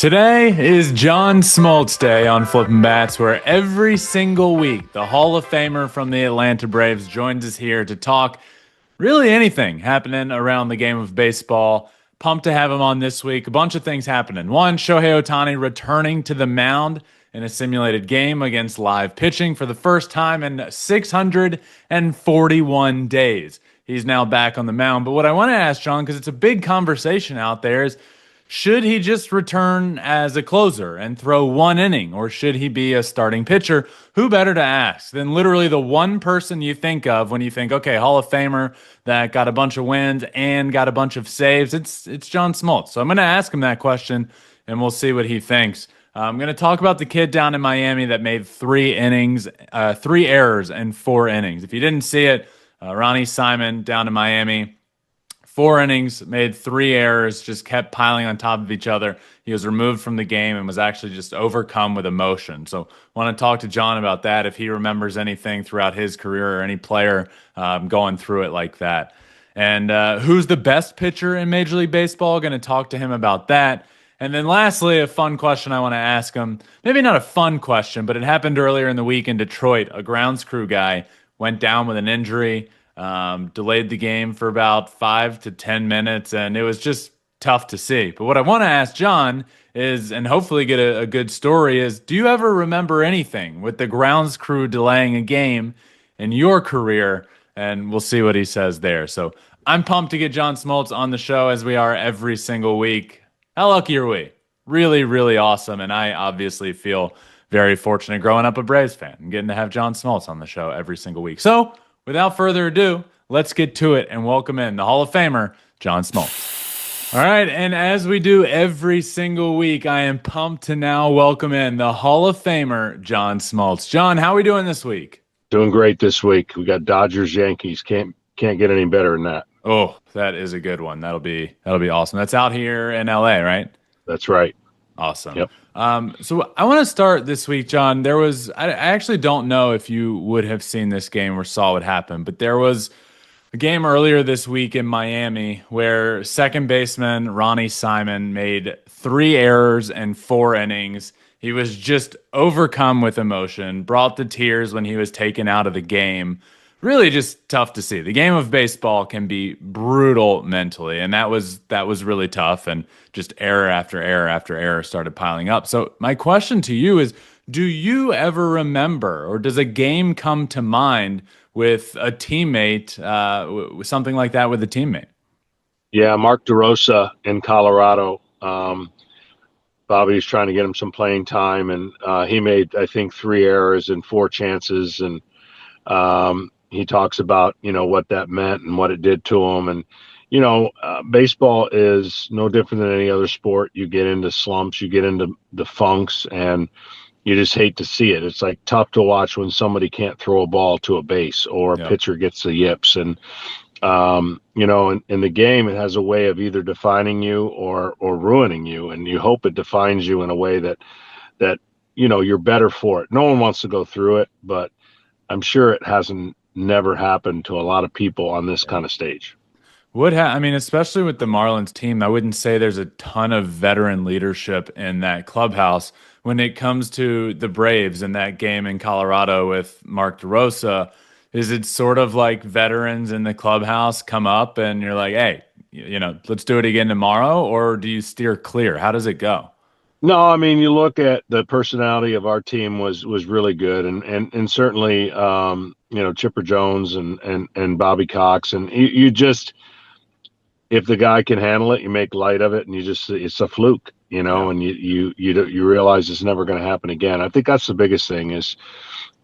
Today is John Smoltz Day on Flippin' Bats, where every single week the Hall of Famer from the Atlanta Braves joins us here to talk really anything happening around the game of baseball. Pumped to have him on this week. A bunch of things happening. One, Shohei Ohtani returning to the mound in a simulated game against live pitching for the first time in 641 days. He's now back on the mound. But what I want to ask John, because it's a big conversation out there, is should he just return as a closer and throw one inning, or should he be a starting pitcher? Who better to ask than literally the one person you think of when you think, okay, Hall of Famer that got a bunch of wins and got a bunch of saves? It's John Smoltz. So I'm going to ask him that question, and we'll see what he thinks. I'm going to talk about the kid down in Miami that made three errors and 4 innings. If you didn't see it, Ronnie Simon down in Miami, 4 innings, made 3 errors, just kept piling on top of each other. He was removed from the game and was actually just overcome with emotion. So I want to talk to John about that, if he remembers anything throughout his career or any player going through it like that. And who's the best pitcher in Major League Baseball? Going to talk to him about that. And then lastly, a fun question I want to ask him. Maybe not a fun question, but it happened earlier in the week in Detroit. A grounds crew guy went down with an injury. Delayed the game for about 5 to 10 minutes, and it was just tough to see. But what I want to ask John is, and hopefully get a good story, is do you ever remember anything with the grounds crew delaying a game in your career? And we'll see what he says there. So I'm pumped to get John Smoltz on the show, as we are every single week. How lucky are we? Really, really awesome. And I obviously feel very fortunate growing up a Braves fan and getting to have John Smoltz on the show every single week. So without further ado, let's get to it and welcome in the Hall of Famer, John Smoltz. All right, and as we do every single week, I am pumped to now welcome in the Hall of Famer, John Smoltz. John, how are we doing this week? Doing great this week. We got Dodgers, Yankees. Can't get any better than that. Oh, that is a good one. That'll be awesome. That's out here in LA, right? That's right. Awesome. Yep. So I want to start this week, John. I actually don't know if you would have seen this game or saw what happened, but there was a game earlier this week in Miami where second baseman Ronnie Simon made 3 errors and 4 innings. He was just overcome with emotion, brought the tears when he was taken out of the game. Really just tough to see. The game of baseball can be brutal mentally, and that was really tough, and just error after error after error started piling up. So my question to you is, do you ever remember, or does a game come to mind with a teammate, something like that with a teammate? Yeah, Mark DeRosa in Colorado. Bobby's trying to get him some playing time, and he made, I think, 3 errors and 4 chances, and he talks about, what that meant and what it did to him. And, baseball is no different than any other sport. You get into slumps, you get into the funks, and you just hate to see it. It's like tough to watch when somebody can't throw a ball to a base, or a pitcher gets the yips. And, in the game, it has a way of either defining you or ruining you. And you hope it defines you in a way that, you're better for it. No one wants to go through it, but I'm sure it hasn't never happened to a lot of people on this kind of stage. Especially with the Marlins team, I wouldn't say there's a ton of veteran leadership in that clubhouse. When it comes to the Braves in that game in Colorado with Mark DeRosa, is it sort of like veterans in the clubhouse come up and you're like, hey, let's do it again tomorrow? Or do you steer clear? How does it go? No, you look at the personality of our team was really good, and certainly Chipper Jones and Bobby Cox, and you just, if the guy can handle it, you make light of it, and it's a fluke, and you realize it's never going to happen again. I think that's the biggest thing is,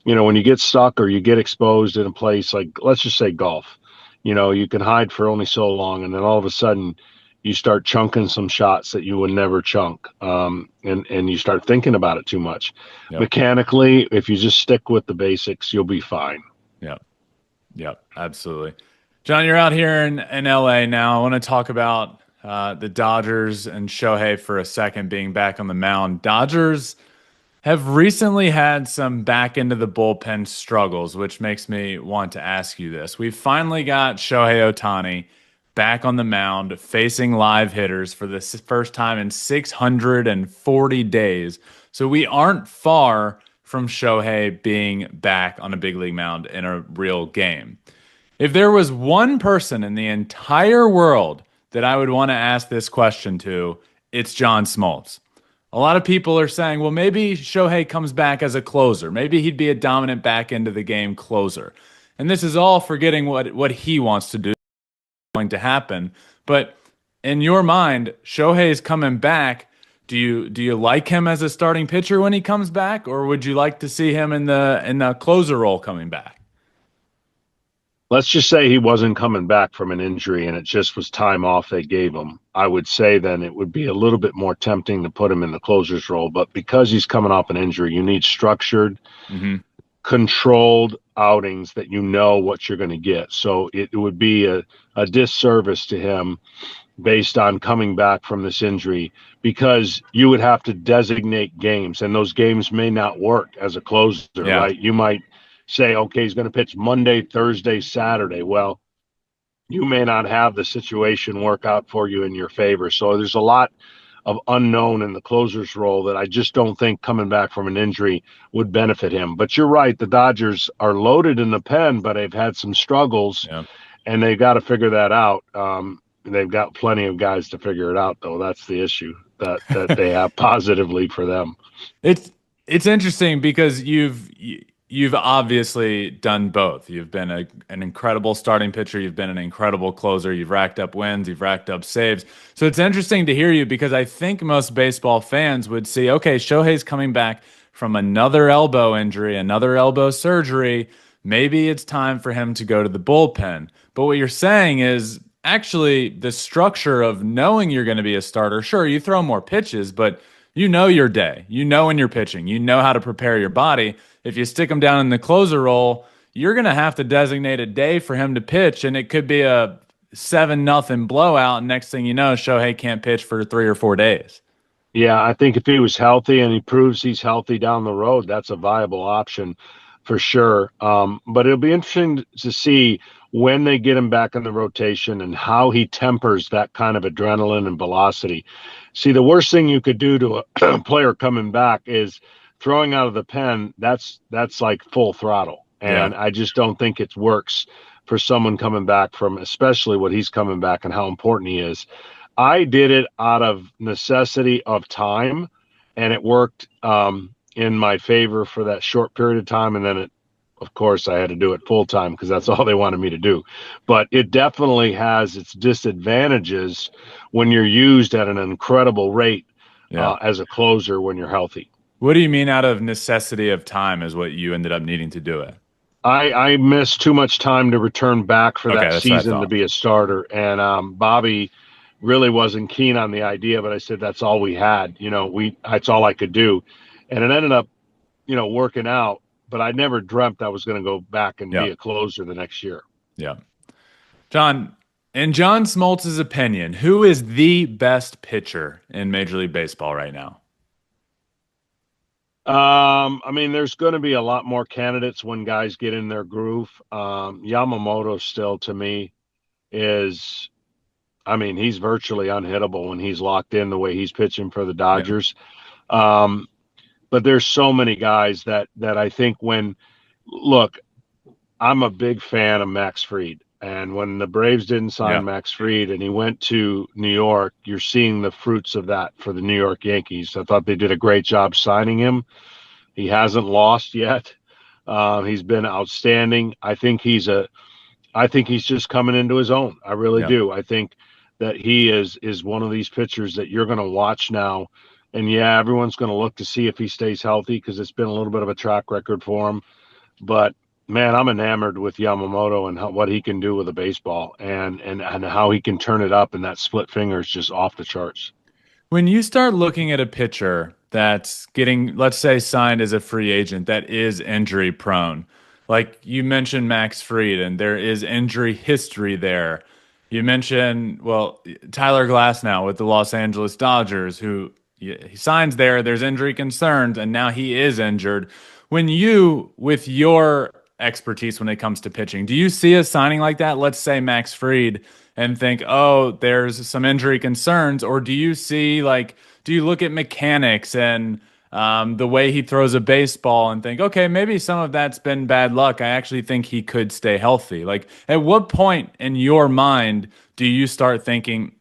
when you get stuck or you get exposed in a place like, let's just say golf, you can hide for only so long, and then all of a sudden you start chunking some shots that you would never chunk, and you start thinking about it too much. Yep. Mechanically, if you just stick with the basics, you'll be fine. Yep, absolutely. John, you're out here in LA now. I want to talk about the Dodgers and Shohei for a second, being back on the mound. Dodgers have recently had some back into the bullpen struggles, which makes me want to ask you this. We've finally got Shohei Ohtani back on the mound facing live hitters for the first time in 640 days. So we aren't far from Shohei being back on a big league mound in a real game. If there was one person in the entire world that I would want to ask this question to, it's John Smoltz. A lot of people are saying, well, maybe Shohei comes back as a closer. Maybe he'd be a dominant back into the game closer. And this is all forgetting what he wants to do, going to happen. But in your mind, Shohei's coming back. Do you like him as a starting pitcher when he comes back, or would you like to see him in the closer role coming back? Let's just say he wasn't coming back from an injury and it just was time off they gave him. I would say then it would be a little bit more tempting to put him in the closer's role. But because he's coming off an injury, you need structured, controlled outings that you know what you're going to get. So it would be a disservice to him based on coming back from this injury, because you would have to designate games, and those games may not work as a closer, right? You might say, okay, he's going to pitch Monday, Thursday, Saturday. Well, you may not have the situation work out for you in your favor. So there's a lot of unknown in the closer's role that I just don't think coming back from an injury would benefit him. But you're right. The Dodgers are loaded in the pen, but they've had some struggles, and they've got to figure that out. They've got plenty of guys to figure it out, though. That's the issue that they have positively for them. It's interesting because you've obviously done both. You've been an incredible starting pitcher. You've been an incredible closer. You've racked up wins. You've racked up saves. So it's interesting to hear you, because I think most baseball fans would see, okay, Shohei's coming back from another elbow injury, another elbow surgery. Maybe it's time for him to go to the bullpen. But what you're saying is actually the structure of knowing you're going to be a starter. Sure, you throw more pitches, but you know your day. You know when you're pitching. You know how to prepare your body. If you stick him down in the closer role, you're going to have to designate a day for him to pitch, and it could be a 7-0 blowout. And next thing you know, Shohei can't pitch for 3 or 4 days. Yeah, I think if he was healthy and he proves he's healthy down the road, that's a viable option for sure. But it'll be interesting to see when they get him back in the rotation and how he tempers that kind of adrenaline and velocity. See, the worst thing you could do to a player coming back is throwing out of the pen. That's like full throttle. And I just don't think it works for someone coming back from, especially what he's coming back and how important he is. I did it out of necessity of time, and it worked in my favor for that short period of time. And then of course, I had to do it full time because that's all they wanted me to do. But it definitely has its disadvantages when you're used at an incredible rate as a closer when you're healthy. What do you mean out of necessity of time is what you ended up needing to do it? I missed too much time to return back for that season to be a starter. And Bobby really wasn't keen on the idea, but I said, that's all we had. That's all I could do. And it ended up, working out. But I never dreamt I was going to go back and be a closer the next year. Yeah. John, in John Smoltz's opinion, who is the best pitcher in Major League Baseball right now? I mean, there's going to be a lot more candidates when guys get in their groove. Yamamoto still, to me, he's virtually unhittable when he's locked in the way he's pitching for the Dodgers. But there's so many guys that I think I'm a big fan of Max Fried. And when the Braves didn't sign Max Fried and he went to New York, you're seeing the fruits of that for the New York Yankees. I thought they did a great job signing him. He hasn't lost yet. He's been outstanding. I think he's just coming into his own. I really do. I think that he is one of these pitchers that you're going to watch now. And everyone's going to look to see if he stays healthy because it's been a little bit of a track record for him. But man, I'm enamored with Yamamoto and what he can do with a baseball and how he can turn it up, and that split finger is just off the charts. When you start looking at a pitcher that's getting, let's say, signed as a free agent that is injury prone, like you mentioned Max Fried, and there is injury history there. You mentioned, Tyler Glasnow with the Los Angeles Dodgers, who he signs there, there's injury concerns, and now he is injured. When you, with your expertise when it comes to pitching. Do you see a signing like that? Let's say Max Fried, and think, oh, there's some injury concerns, or do you see do you look at mechanics and the way he throws a baseball and think, okay, maybe some of that's been bad luck. I actually think he could stay healthy. Like, at what point in your mind do you start thinking,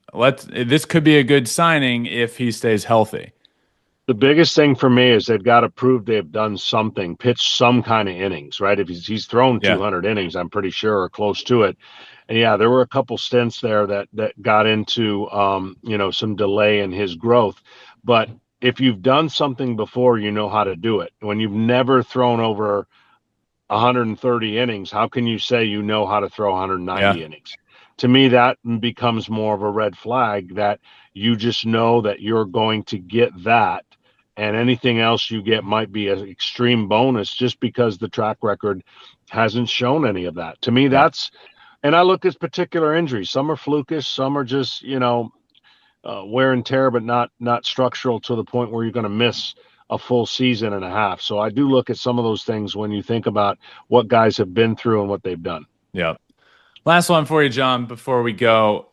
this could be a good signing if he stays healthy? The biggest thing for me is they've got to prove they've done something, pitched some kind of innings, right? If he's thrown 200 innings, I'm pretty sure, or close to it. And yeah, there were a couple stints there that got into some delay in his growth. But if you've done something before, you know how to do it. When you've never thrown over 130 innings, how can you say you know how to throw 190 innings? To me, that becomes more of a red flag, that you just know that you're going to get that, and anything else you get might be an extreme bonus just because the track record hasn't shown any of that. To me, that's, and I look at particular injuries. Some are flukish, some are just, wear and tear, but not structural to the point where you're going to miss a full season and a half. So I do look at some of those things when you think about what guys have been through and what they've done. Yeah. Last one for you, John, before we go.